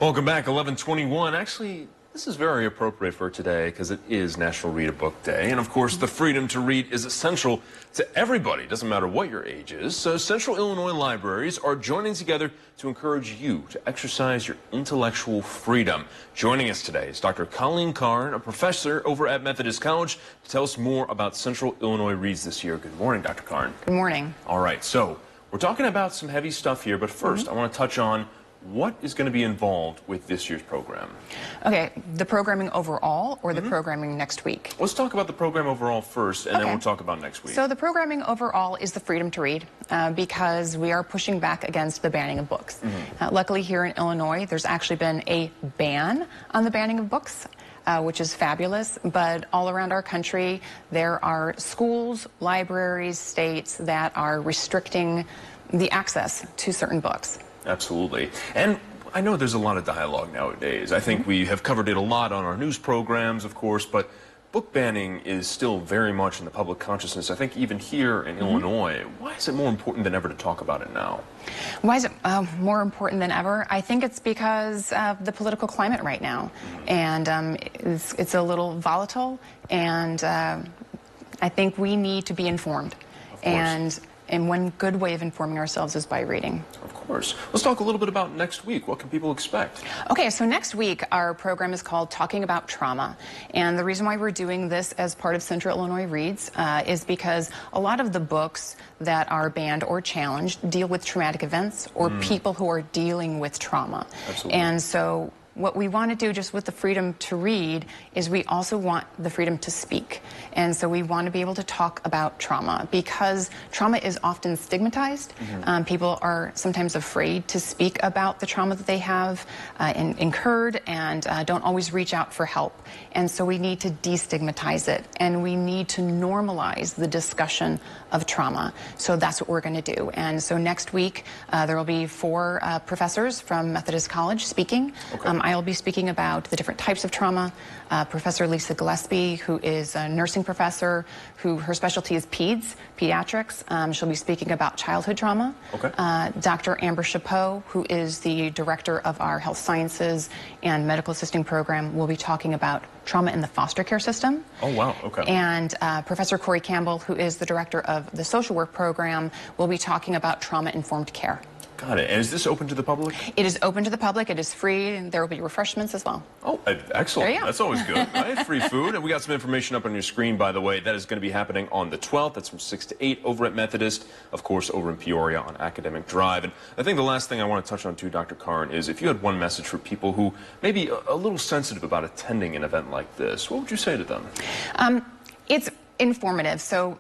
Welcome back, 11:21. Actually, this is very appropriate for today because it is National Read a Book Day. And of course, the freedom to read is essential to everybody. It doesn't matter what your age is. So Central Illinois libraries are joining together to encourage you to exercise your intellectual freedom. Joining us today is Dr. Colleen Karn, a professor over at Methodist College, to tell us more about Central Illinois Reads this year. Good morning, Dr. Karn. Good morning. All right, so we're talking about some heavy stuff here, but first I want to touch on what is going to be involved with this year's program. Okay, the programming overall or the programming next week? Let's talk about the program overall first, and then we'll talk about next week. So the programming overall is the freedom to read because we are pushing back against the banning of books. Luckily here in Illinois, there's actually been a ban on the banning of books. Which is fabulous, but all around our country there are schools, libraries, states that are restricting the access to certain books. Absolutely. And I know there's a lot of dialogue nowadays. I think we have covered it a lot on our news programs, of course, but book banning is still very much in the public consciousness. I think even here in Illinois, why is it more important than ever to talk about it now? Why is it more important than ever? I think it's because of the political climate right now. And it's a little volatile, and I think we need to be informed. And one good way of informing ourselves is by reading. Of course. Let's talk a little bit about next week. What can people expect? Okay, so next week our program is called Talking About Trauma. And the reason why we're doing this as part of Central Illinois Reads is because a lot of the books that are banned or challenged deal with traumatic events or people who are dealing with trauma. Absolutely. And so what we want to do just with the freedom to read is we also want the freedom to speak. And so we want to be able to talk about trauma because trauma is often stigmatized. People are sometimes afraid to speak about the trauma that they have incurred and don't always reach out for help. And so we need to destigmatize it, and we need to normalize the discussion of trauma. So that's what we're going to do. And so next week there will be 4 professors from Methodist College speaking. I'll be speaking about the different types of trauma. Professor Lisa Gillespie, who is a nursing professor, her specialty is pediatrics. She'll be speaking about childhood trauma. Dr. Amber Chapeau, who is the director of our health sciences and medical assisting program, will be talking about trauma in the foster care system. Oh, wow. Okay. And Professor Corey Campbell, who is the director of the social work program, will be talking about trauma-informed care. Got it. And is this open to the public? It is open to the public. It is free, and there will be refreshments as well. Oh, excellent. That's always good. Right? Free food. And we got some information up on your screen, by the way. That is going to be happening on the 12th. That's from 6 to 8 over at Methodist, of course, over in Peoria on Academic Drive. And I think the last thing I want to touch on, too, Dr. Karn, is if you had one message for people who may be a little sensitive about attending an event like this, what would you say to them? It's informative, so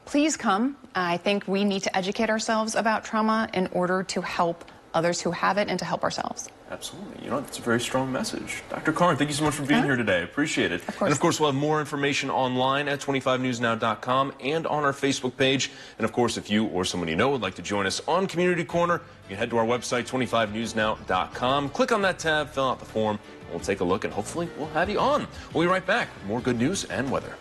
please come. I think we need to educate ourselves about trauma in order to help others who have it and to help ourselves. Absolutely. You know, that's a very strong message. Dr. Karn, thank you so much for being here today. Appreciate it. Of course. And of course, we'll have more information online at 25newsnow.com and on our Facebook page. And of course, if you or someone you know would like to join us on Community Corner, you can head to our website, 25newsnow.com. Click on that tab, fill out the form, and we'll take a look, and hopefully we'll have you on. We'll be right back with more good news and weather.